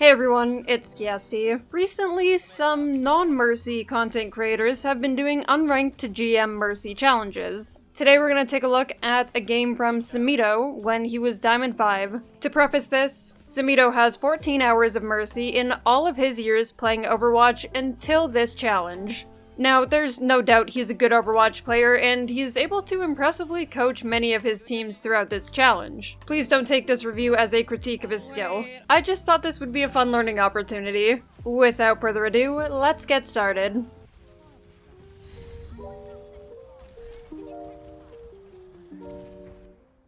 Hey everyone, it's Skiesti. Recently, some non-Mercy content creators have been doing Unranked to GM Mercy challenges. Today we're gonna take a look at a game from Samito when he was Diamond 5. To preface this, Samito has 14 hours of Mercy in all of his years playing Overwatch until this challenge. Now, there's no doubt he's a good Overwatch player, and he's able to impressively coach many of his teams throughout this challenge. Please don't take this review as a critique of his skill. I just thought this would be a fun learning opportunity. Without further ado, let's get started.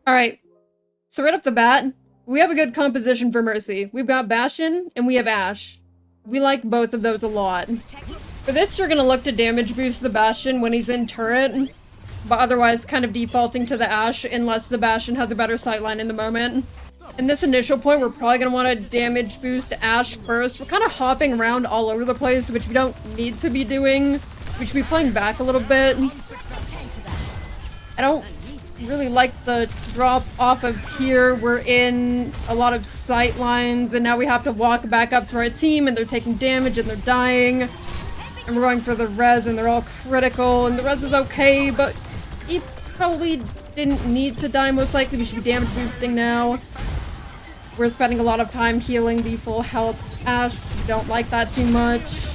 Alright, so right off the bat, we have a good composition for Mercy. We've got Bastion, and we have Ashe. We like both of those a lot. For this, you're gonna look to damage boost the Bastion when he's in turret, but otherwise kind of defaulting to the Ashe unless the Bastion has a better sightline in the moment. In this initial point, we're probably gonna want to damage boost Ashe first. We're kind of hopping around all over the place, which we don't need to be doing. We should be playing back a little bit. I don't really like the drop off of here. We're in a lot of sight lines, and now we have to walk back up to our team, and they're taking damage and they're dying. And we're going for the res, and they're all critical, and the res is okay, but he probably didn't need to die, most likely. We should be damage boosting now. We're spending a lot of time healing the full health Ashe. We don't like that too much.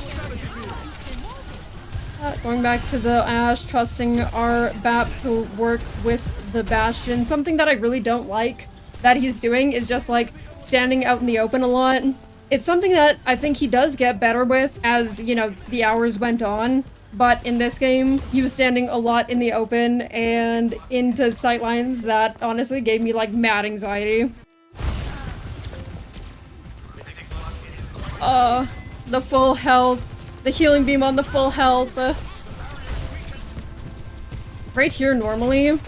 Going back to the Ashe, trusting our BAP to work with the Bastion. Something that I really don't like that he's doing is just like standing out in the open a lot. It's something that I think he does get better with as, you know, the hours went on. But in this game, he was standing a lot in the open and into sightlines that honestly gave me like mad anxiety. The full health. The healing beam on the full health. Right here normally,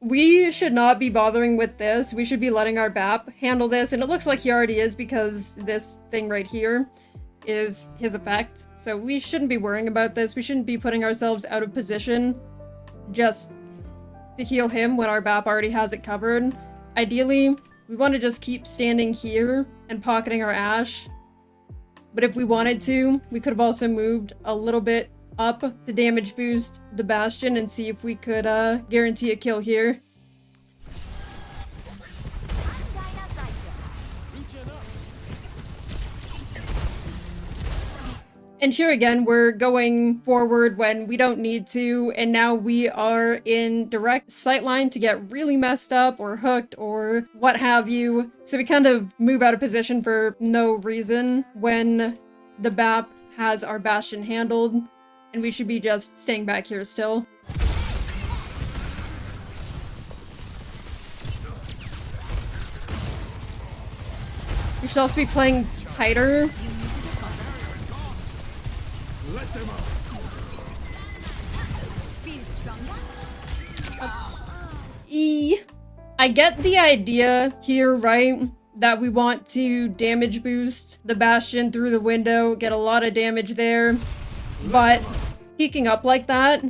we should not be bothering with this. We should be letting our BAP handle this, and it looks like he already is because this thing right here is his effect. So we shouldn't be worrying about this. We shouldn't be putting ourselves out of position just to heal him when our BAP already has it covered. Ideally, we want to just keep standing here and pocketing our Ashe. But if we wanted to, we could have also moved a little bit up to damage boost the Bastion and see if we could guarantee a kill here. And here again, we're going forward when we don't need to, and now we are in direct sightline to get really messed up or hooked or what have you. So we kind of move out of position for no reason when the BAP has our Bastion handled. And we should be just staying back here still. We should also be playing tighter. I get the idea here, right? That we want to damage boost the Bastion through the window, get a lot of damage there. But peeking up like that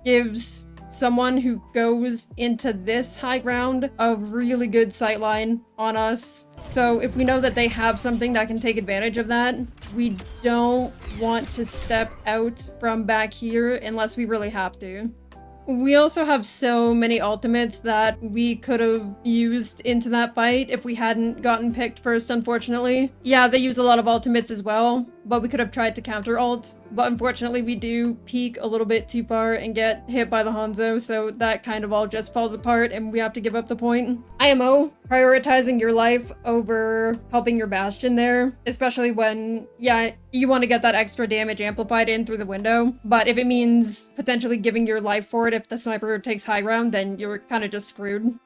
gives someone who goes into this high ground a really good sightline on us. So if we know that they have something that can take advantage of that, we don't want to step out from back here unless we really have to. We also have so many ultimates that we could have used into that fight if we hadn't gotten picked first, unfortunately. Yeah, they use a lot of ultimates as well, but we could have tried to counter ult. But unfortunately, we do peek a little bit too far and get hit by the Hanzo, so that kind of all just falls apart and we have to give up the point. IMO, prioritizing your life over helping your Bastion there, especially when, yeah, you want to get that extra damage amplified in through the window. But if it means potentially giving your life for it if the sniper takes high ground, then you're kind of just screwed.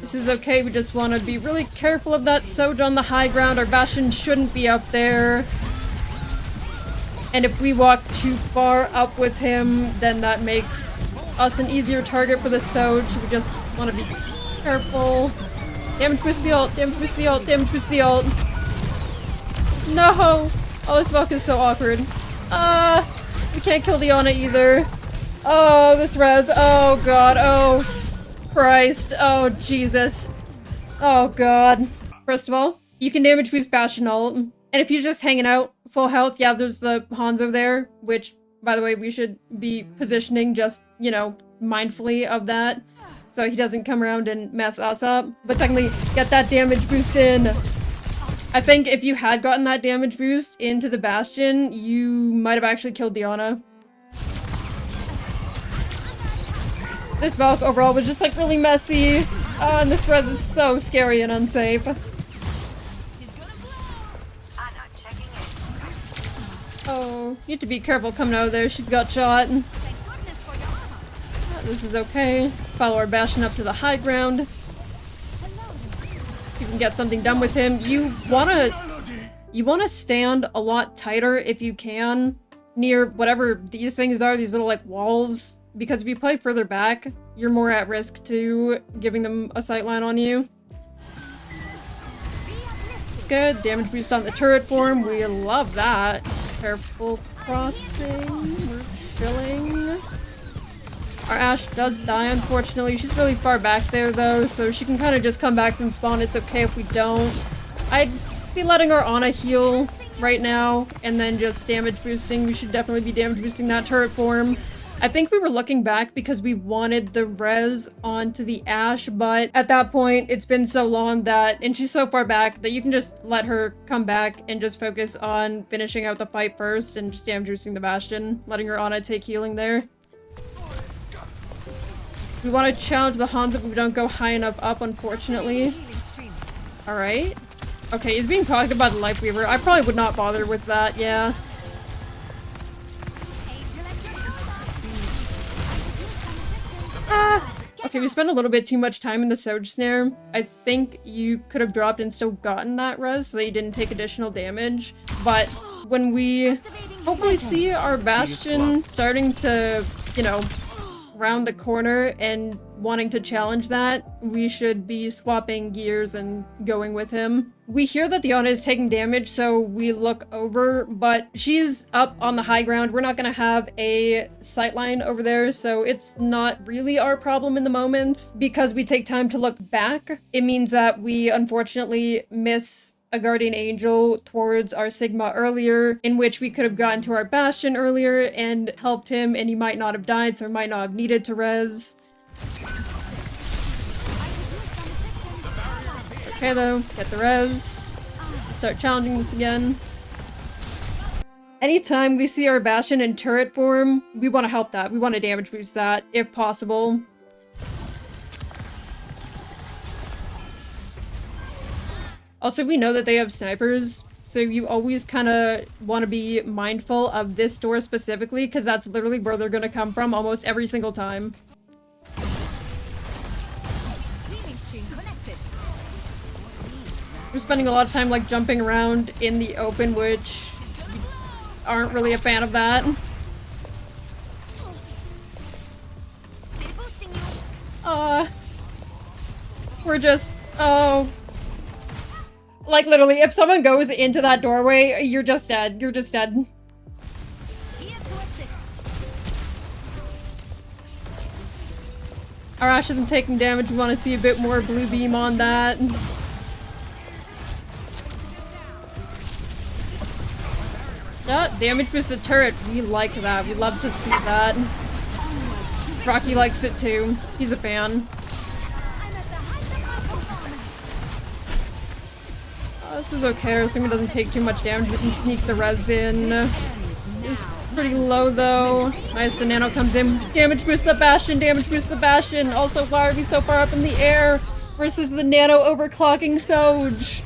This is okay, we just want to be really careful of that Soj on the high ground. Our Bastion shouldn't be up there. And if we walk too far up with him, then that makes us an easier target for the Soj. We just want to be careful. Damage boost the ult, damage boost the ult, damage boost the ult. No! Oh, this smoke is so awkward. We can't kill the Ana either. Oh, this res. Oh, God. Oh, Christ. Oh, Jesus. Oh, God. First of all, you can damage boost Bastion ult. And if you're just hanging out full health, yeah, there's the Hanzo there, which, by the way, we should be positioning just, you know, mindfully of that, so he doesn't come around and mess us up. But secondly, get that damage boost in. I think if you had gotten that damage boost into the Bastion, you might have actually killed Diana. This Valk overall was just like really messy. And this res is so scary and unsafe. Oh, you have to be careful coming out of there. She's got shot. This is okay. Let's follow our Bastion up to the high ground. See if we can get something done with him. You wanna stand a lot tighter if you can near whatever these things are, these little like walls. Because if you play further back, you're more at risk to giving them a sightline on you. It's good. Damage boost on the turret form. We love that. Careful crossing. We're chilling. Our Ashe does die, unfortunately. She's really far back there, though, so she can kind of just come back from spawn. It's okay if we don't. I'd be letting our Ana heal right now, and then just damage boosting. We should definitely be damage boosting that turret form. I think we were looking back because we wanted the res onto the Ashe, but at that point, it's been so long that, and she's so far back, that you can just let her come back and just focus on finishing out the fight first and just damage boosting the Bastion, letting her Ana take healing there. We want to challenge the Hanzo, but we don't go high enough up, unfortunately. Alright. Okay, he's being procced by the Lifeweaver. I probably would not bother with that, yeah. Okay, we spent a little bit too much time in the Soj Snare. I think you could have dropped and still gotten that res so that you didn't take additional damage. But when we hopefully see our Bastion starting to, you know, round the corner and wanting to challenge that, we should be swapping gears and going with him. We hear that the Ana is taking damage, so we look over, but she's up on the high ground. We're not gonna have a sightline over there, so it's not really our problem in the moment. Because we take time to look back, it means that we unfortunately miss a Guardian Angel towards our Sigma earlier, in which we could have gotten to our Bastion earlier and helped him, and he might not have died, so he might not have needed to res. It's okay though, get the res. Start challenging this again. Anytime we see our Bastion in turret form, we want to help that. We want to damage boost that, if possible. Also, we know that they have snipers, so you always kind of want to be mindful of this door specifically, because that's literally where they're going to come from almost every single time. We're spending a lot of time like jumping around in the open, which aren't really a fan of that. We're just, oh. Like, literally, if someone goes into that doorway, you're just dead. You're just dead. Our Ashe isn't taking damage. We want to see a bit more blue beam on that. Yeah, damage boost the turret. We like that. We love to see that. Rocky likes it too. He's a fan. This is okay. Our Sigma doesn't take too much damage. We can sneak the res in. He's pretty low though. Nice, the Nano comes in. Damage boost the Bastion. Damage boost the Bastion. Also, why are we so far up in the air versus the Nano overclocking Soj?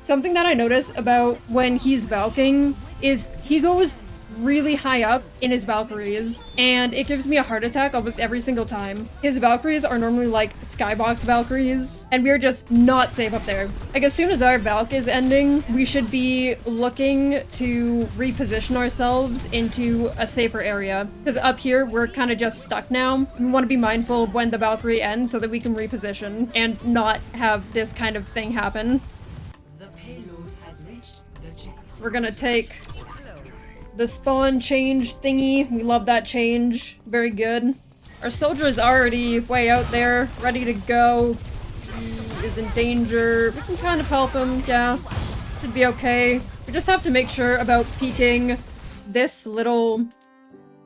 Something that I notice about when he's Valking is he goes really high up in his Valkyries, and it gives me a heart attack almost every single time. His Valkyries are normally like skybox Valkyries, and we're just not safe up there. Like, as soon as our Valk is ending, we should be looking to reposition ourselves into a safer area, because up here we're kind of just stuck now. We want to be mindful of when the Valkyrie ends so that we can reposition and not have this kind of thing happen. We're gonna take the spawn change thingy. We love that change. Very good. Our soldier is already way out there, ready to go. He is in danger. We can kind of help him, yeah. Should be okay. We just have to make sure about peeking this little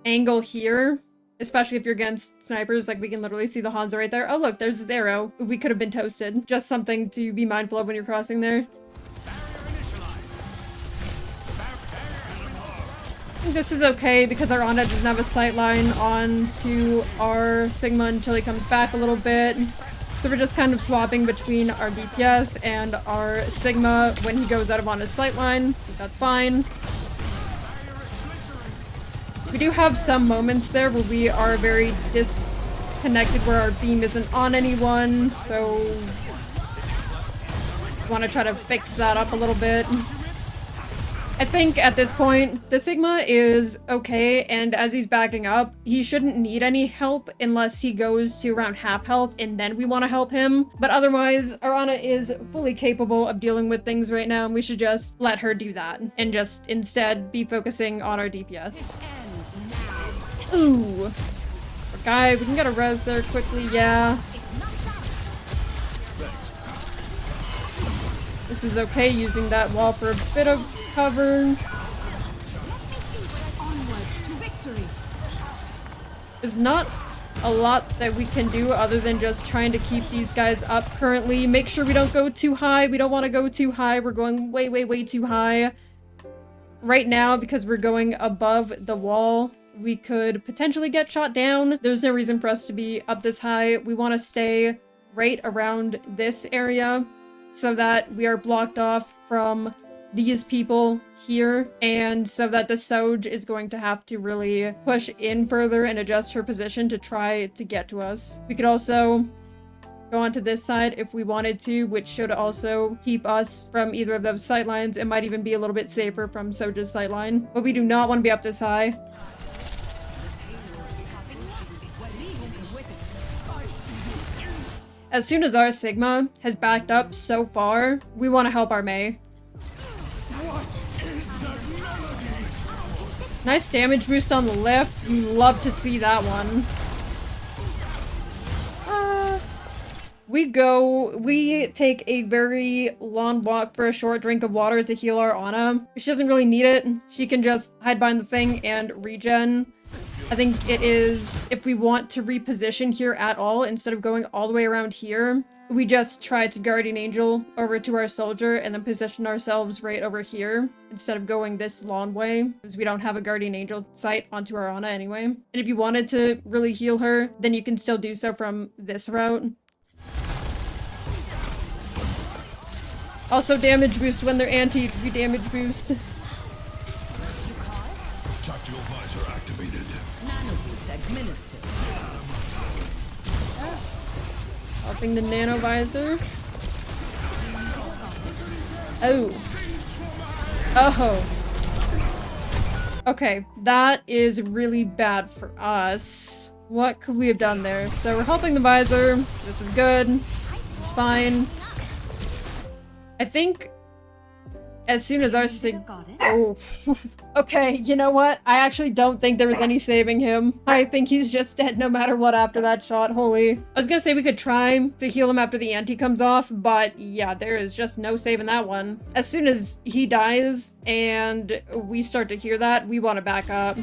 angle here. Especially if you're against snipers, like we can literally see the Hanzo right there. Oh look, there's his arrow. We could have been toasted. Just something to be mindful of when you're crossing there. This is okay because our Ana doesn't have a sight line on to our Sigma until he comes back a little bit. So we're just kind of swapping between our DPS and our Sigma when he goes out of Ana's sight line. I think that's fine. We do have some moments there where we are very disconnected, where our beam isn't on anyone, so want to try to fix that up a little bit. I think at this point, the Sigma is okay, and as he's backing up, he shouldn't need any help unless he goes to around half health, and then we want to help him. But otherwise, our Ana is fully capable of dealing with things right now, and we should just let her do that, and just instead be focusing on our DPS. Ooh. Guy, we can get a res there quickly, yeah. This is okay using that wall for a bit of cover. There's not a lot that we can do other than just trying to keep these guys up currently. Make sure we don't go too high. We don't want to go too high. We're going way, way, way too high. Right now, because we're going above the wall, we could potentially get shot down. There's no reason for us to be up this high. We want to stay right around this area so that we are blocked off from these people here, and so that the Soj is going to have to really push in further and adjust her position to try to get to us. We could also go onto this side if we wanted to, which should also keep us from either of those sight lines. It might even be a little bit safer from Soj's sight line, but we do not want to be up this high. As soon as our Sigma has backed up so far, we want to help our Mei. Nice damage boost on the lift. You love to see that one. We take a very long walk for a short drink of water to heal our Ana. She doesn't really need it. She can just hide behind the thing and regen. I think it is, if we want to reposition here at all, instead of going all the way around here, we just try to Guardian Angel over to our soldier and then position ourselves right over here instead of going this long way, because we don't have a Guardian Angel sight onto our Ana anyway. And if you wanted to really heal her, then you can still do so from this route. Also damage boost when they're anti, we damage boost. Tactical visor activated. Helping the nano visor. Oh. Oh. Okay, that is really bad for us. What could we have done there? So we're helping the visor. This is good. It's fine. I think as soon as our oh. Okay, you know what? I actually don't think there was any saving him. I think he's just dead no matter what after that shot. Holy. I was gonna say we could try to heal him after the anti comes off, but yeah, there is just no saving that one. As soon as he dies and we start to hear that, we want to back up.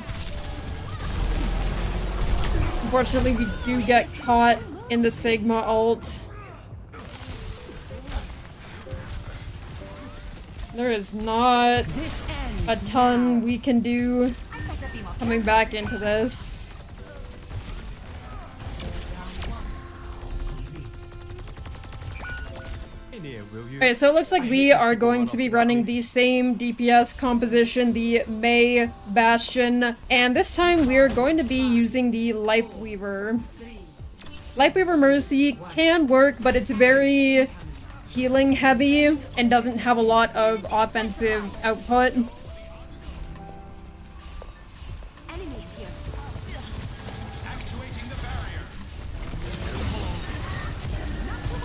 Unfortunately, we do get caught in the Sigma ult. There is not a ton we can do coming back into this. Okay, so it looks like we are going to be running the same DPS composition, the Mei Bastion, and this time we are going to be using the Lifeweaver. Lifeweaver Mercy can work, but it's very healing heavy and doesn't have a lot of offensive output.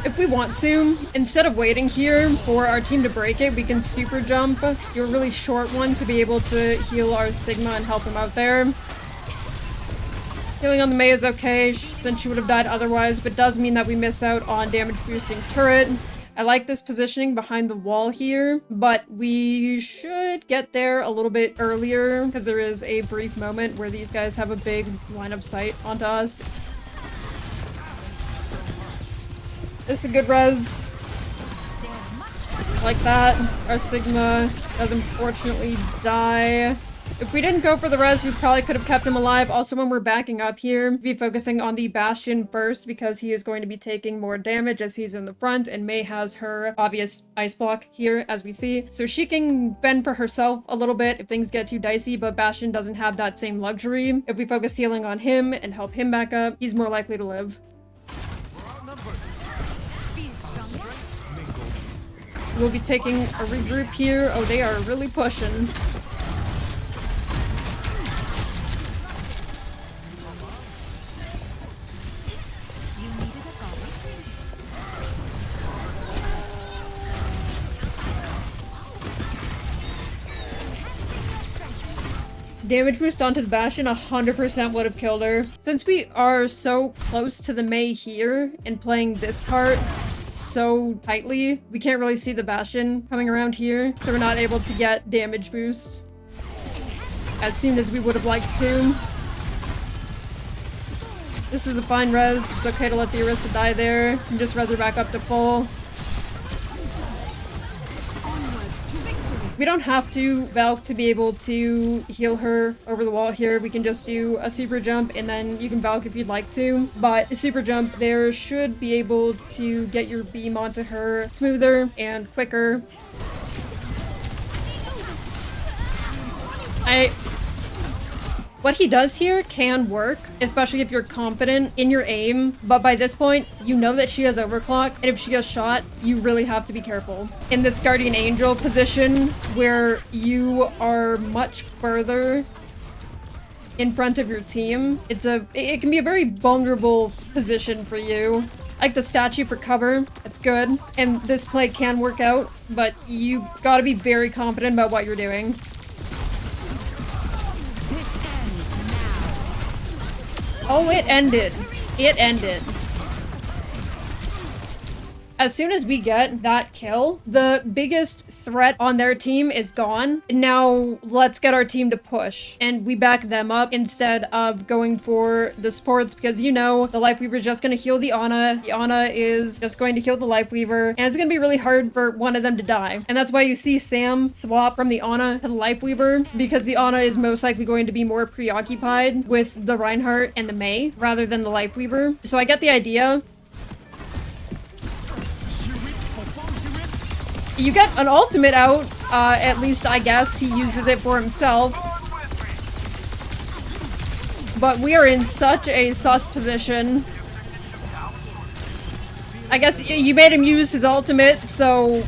If we want to, instead of waiting here for our team to break it, we can super jump, do a really short one to be able to heal our Sigma and help him out there. Healing on the Mei is okay, since she would have died otherwise, but does mean that we miss out on damage boosting turret. I like this positioning behind the wall here, but we should get there a little bit earlier because there is a brief moment where these guys have a big line of sight onto us. This is a good res. Like that. Our Sigma does unfortunately die. If we didn't go for the res, we probably could have kept him alive. Also, when we're backing up here, be focusing on the Bastion first because he is going to be taking more damage as he's in the front, and Mei has her obvious ice block here, as we see. So she can bend for herself a little bit if things get too dicey, but Bastion doesn't have that same luxury. If we focus healing on him and help him back up, he's more likely to live. We'll be taking a regroup here. Oh, they are really pushing. Damage boost onto the Bastion 100% would have killed her. Since we are so close to the Mei here and playing this part so tightly, we can't really see the Bastion coming around here, so we're not able to get damage boost as soon as we would have liked to. This is a fine res. It's okay to let the Orisa die there and just res her back up to full. We don't have to Valk to be able to heal her over the wall here. We can just do a super jump and then you can Valk if you'd like to. But a super jump there should be able to get your beam onto her smoother and quicker. What he does here can work, especially if you're confident in your aim, but by this point, you know that she has overclock, and if she gets shot, you really have to be careful. In this Guardian Angel position, where you are much further in front of your team, it can be a very vulnerable position for you. Like the statue for cover, it's good, and this play can work out, but you gotta be very confident about what you're doing. Oh, it ended. It ended. As soon as we get that kill, the biggest threat on their team is gone. Now, let's get our team to push. And we back them up instead of going for the supports because, you know, the Lifeweaver is just going to heal the Ana. The Ana is just going to heal the Lifeweaver. And it's going to be really hard for one of them to die. And that's why you see Sam swap from the Ana to the Lifeweaver, because the Ana is most likely going to be more preoccupied with the Reinhardt and the Mei rather than the Lifeweaver. So I get the idea. You get an ultimate out, at least I guess he uses it for himself. But we are in such a sus position. I guess you made him use his ultimate, so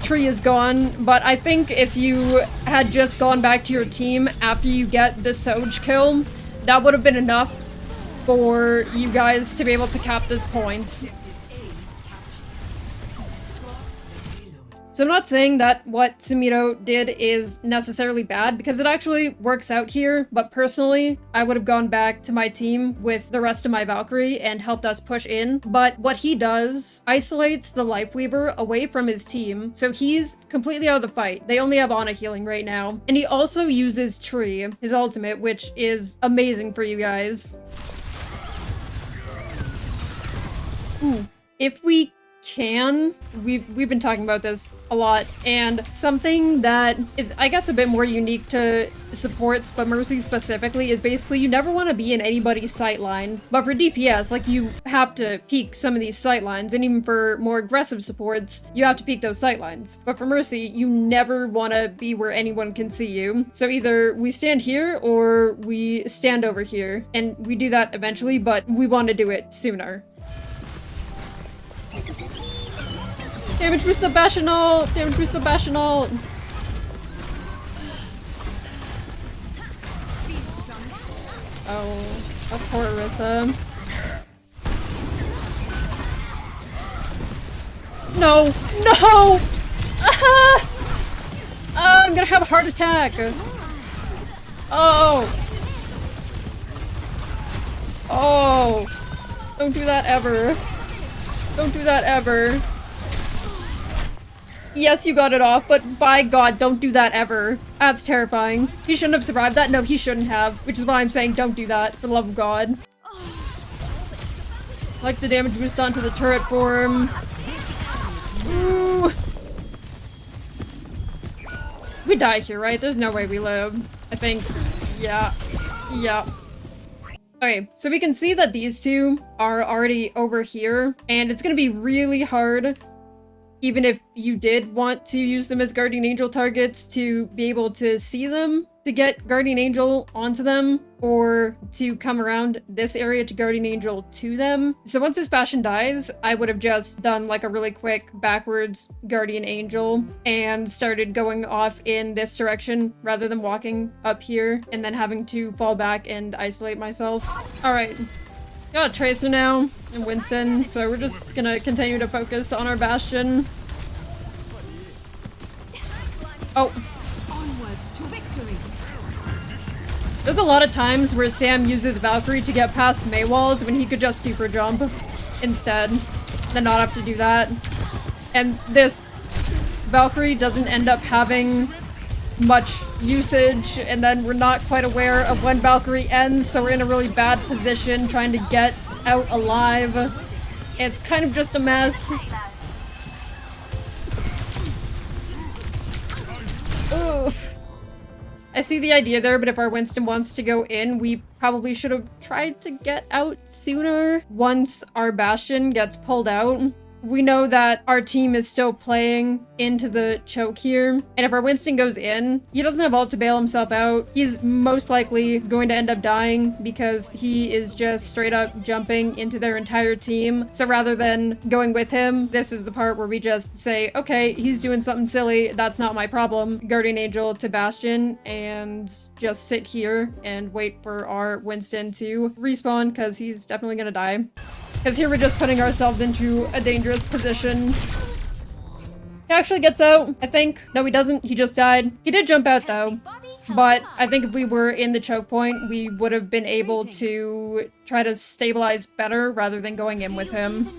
Tree is gone. But I think if you had just gone back to your team after you get the Soj kill, that would have been enough for you guys to be able to cap this point. So I'm not saying that what Samito did is necessarily bad, because it actually works out here, but personally, I would have gone back to my team with the rest of my Valkyrie and helped us push in. But what he does isolates the Lifeweaver away from his team, so he's completely out of the fight. They only have Ana healing right now. And he also uses Tree, his ultimate, which is amazing for you guys. Ooh. If we can, we've been talking about this a lot, and something that is, I guess, a bit more unique to supports, but Mercy specifically, is basically you never want to be in anybody's sightline. But for DPS, like, you have to peek some of these sightlines, and even for more aggressive supports, you have to peek those sightlines. But for Mercy, you never want to be where anyone can see you. So either we stand here or we stand over here, and we do that eventually, but we want to do it sooner. Damage boost the Bastion ult! Damage boost the Bastion ult! Oh, poor Orisa. No! No! Ah! I'm gonna have a heart attack! Oh! Oh! Don't do that ever. Don't do that ever. Yes, you got it off, but by God, don't do that ever. That's terrifying. He shouldn't have survived that? No, he shouldn't have. Which is why I'm saying don't do that, for the love of God. Like the damage boost onto the turret form. Ooh. We die here, right? There's no way we live. I think. Yeah. Yeah. Okay, so we can see that these two are already over here, and it's gonna be really hard, even if you did want to use them as Guardian Angel targets, to be able to see them, to get Guardian Angel onto them, or to come around this area to Guardian Angel to them. So once this Bastion dies, I would have just done like a really quick backwards Guardian Angel and started going off in this direction rather than walking up here and then having to fall back and isolate myself. All right. Got Tracer now and Winston, so we're just gonna continue to focus on our Bastion. Oh. There's a lot of times where Sam uses Valkyrie to get past Mei walls when he could just super jump instead, then not have to do that. And this Valkyrie doesn't end up having much usage, and then we're not quite aware of when Valkyrie ends, so we're in a really bad position trying to get out alive. It's kind of just a mess. Oof. I see the idea there, but if our Winston wants to go in, we probably should have tried to get out sooner. Once our Bastion gets pulled out, we know that our team is still playing into the choke here. And if our Winston goes in, he doesn't have ult to bail himself out. He's most likely going to end up dying because he is just straight up jumping into their entire team. So rather than going with him, this is the part where we just say, okay, he's doing something silly. That's not my problem. Guardian Angel to Bastion and just sit here and wait for our Winston to respawn because he's definitely gonna die. Because here we're just putting ourselves into a dangerous position. He actually gets out, I think. No, he doesn't. He just died. He did jump out, though. But I think if we were in the choke point, we would have been able to try to stabilize better rather than going in with him.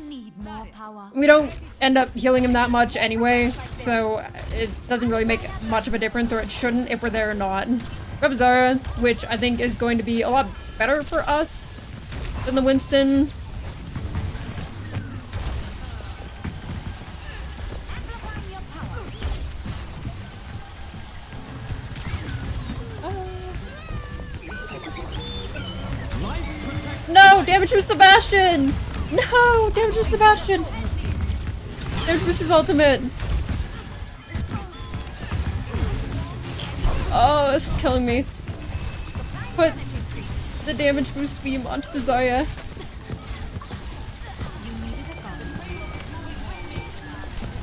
We don't end up healing him that much anyway, so it doesn't really make much of a difference, or it shouldn't if we're there or not. We have Zara, which I think is going to be a lot better for us than the Winston. No! Damage boost the Bastion! No! Damage boost the Bastion! Damage boost his ultimate! Oh, this is killing me. Put the damage boost beam onto the Zarya.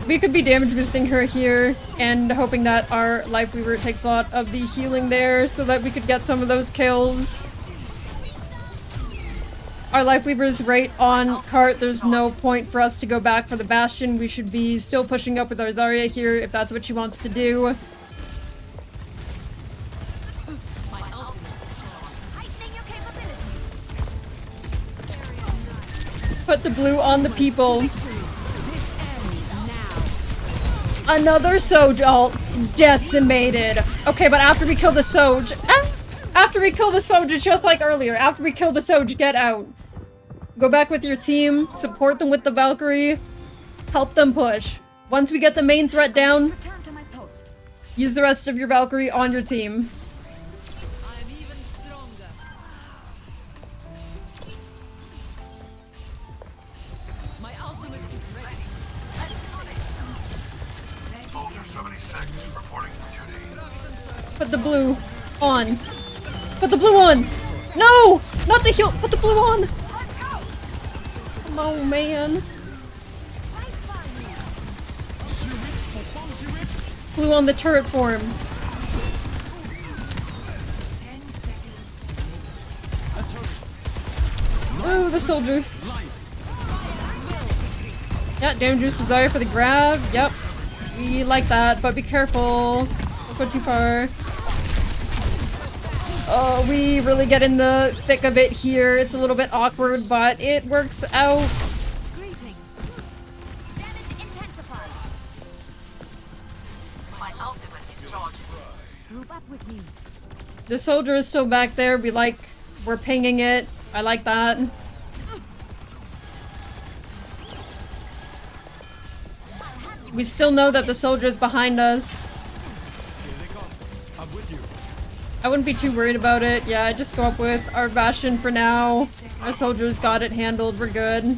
We could be damage boosting her here and hoping that our Life Weaver takes a lot of the healing there so that we could get some of those kills. Our Life Weaver's right on cart. There's no point for us to go back for the Bastion. We should be still pushing up with our Zarya here if that's what she wants to do. Put the blue on the people. Another Soj ult. Decimated. Okay, but after we kill the Soj... After we kill the Soj, it's just like earlier. After we kill the Soj, get out. Go back with your team, support them with the Valkyrie, help them push. Once we get the main threat down, use the rest of your Valkyrie on your team. I'm even stronger. My ultimate is ready. Soldier 76 reporting for duty. Put the blue on. Put the blue on! No! Not the heal! Put the blue on! Oh man. Blue on the turret form. Ooh, the soldier. Yeah, damage boost desire for the grab. Yep. We like that, but be careful. Don't go too far. Oh, we really get in the thick of it here. It's a little bit awkward, but it works out. Greetings. Damage intensified. My ultimate is charged. Group up with me. The soldier is still back there. We're pinging it. I like that. We still know that the soldier is behind us. I wouldn't be too worried about it. Yeah, just go up with our Bastion for now. Our soldiers got it handled. We're good.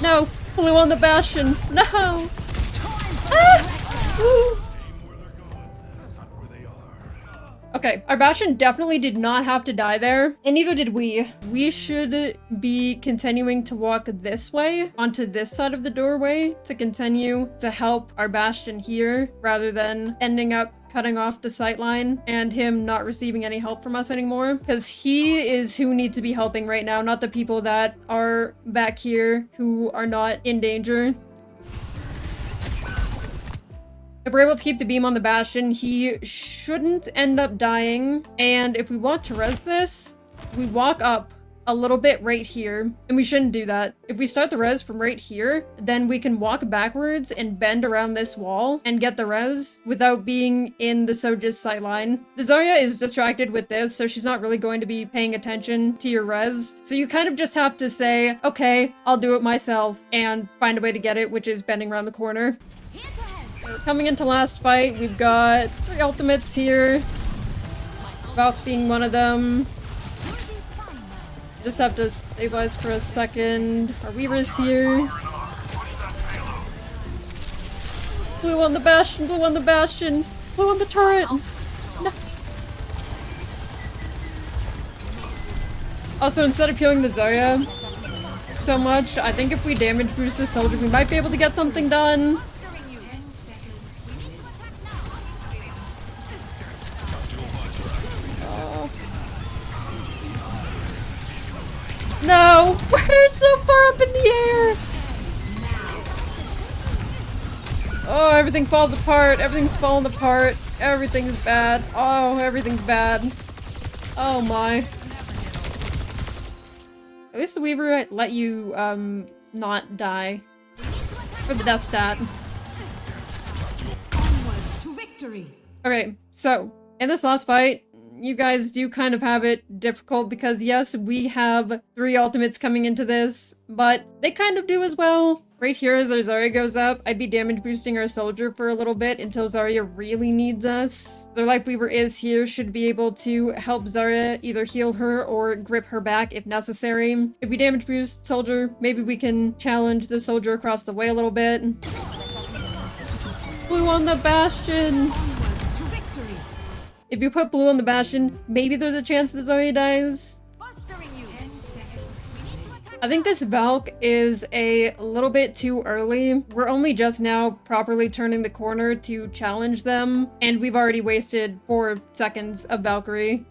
No! Blue on the Bastion! No! Ah! Ooh. Okay, our Bastion definitely did not have to die there, and neither did we. We should be continuing to walk this way onto this side of the doorway to continue to help our Bastion here, rather than ending up cutting off the sight line and him not receiving any help from us anymore, because he is who needs to be helping right now, not the people that are back here who are not in danger. If we're able to keep the beam on the Bastion, he shouldn't end up dying. And if we want to res this, we walk up a little bit right here, and we shouldn't do that. If we start the res from right here, then we can walk backwards and bend around this wall and get the res without being in the Soja's sightline. The Zarya is distracted with this, so she's not really going to be paying attention to your res. So you kind of just have to say, okay, I'll do it myself, and find a way to get it, which is bending around the corner. Coming into last fight, we've got 3 ultimates here. Valk being one of them. Just have to stabilize for a second. Our Weaver's here. Blue on the Bastion, blue on the Bastion, blue on the turret. No. Also, instead of healing the Zarya so much, I think if we damage boost the soldier, we might be able to get something done. No! We're so far up in the air! Oh, everything falls apart. Everything's falling apart. Everything's bad. Oh, everything's bad. Oh my. At least the Weaver let you, not die. For the death stat. Onwards to victory. Okay, so, in this last fight, you guys do kind of have it difficult because yes, we have 3 ultimates coming into this, but they kind of do as well. Right here as our Zarya goes up, I'd be damage boosting our soldier for a little bit until Zarya really needs us. So Life Weaver is here, should be able to help Zarya either heal her or grip her back if necessary. If we damage boost soldier, maybe we can challenge the soldier across the way a little bit. Blue on the Bastion! If you put blue on the Bastion, maybe there's a chance the Zarya dies. I think this Valk is a little bit too early. We're only just now properly turning the corner to challenge them, and we've already wasted 4 seconds of Valkyrie.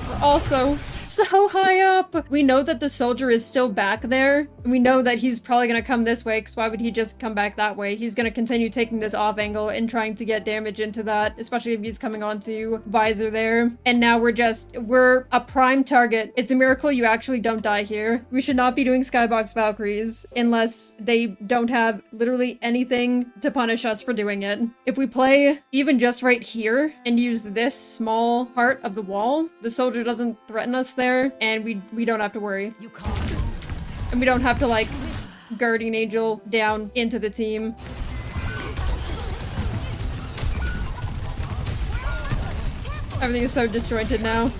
We're also so high up! We know that the soldier is still back there, and we know that he's probably gonna come this way, because why would he just come back that way? He's gonna continue taking this off angle and trying to get damage into that, especially if he's coming onto Visor there. And now we're a prime target. It's a miracle you actually don't die here. We should not be doing Skybox Valkyries unless they don't have literally anything to punish us for doing it. If we play even just right here and use this small part of the wall, the soldier doesn't threaten us there, and we don't have to worry. And we don't have to, like, Guardian Angel down into the team. Everything is so disjointed now.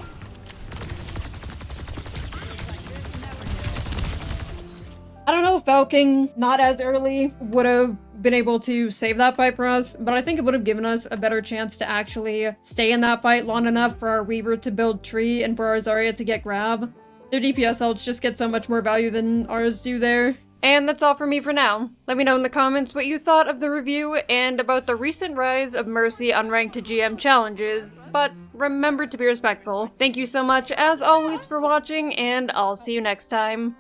I don't know if Valking, not as early, would have been able to save that fight for us, but I think it would have given us a better chance to actually stay in that fight long enough for our Weaver to build tree and for our Zarya to get grab. Their DPS ults just get so much more value than ours do there. And that's all for me for now. Let me know in the comments what you thought of the review and about the recent rise of Mercy unranked to GM challenges, but remember to be respectful. Thank you so much as always for watching, and I'll see you next time.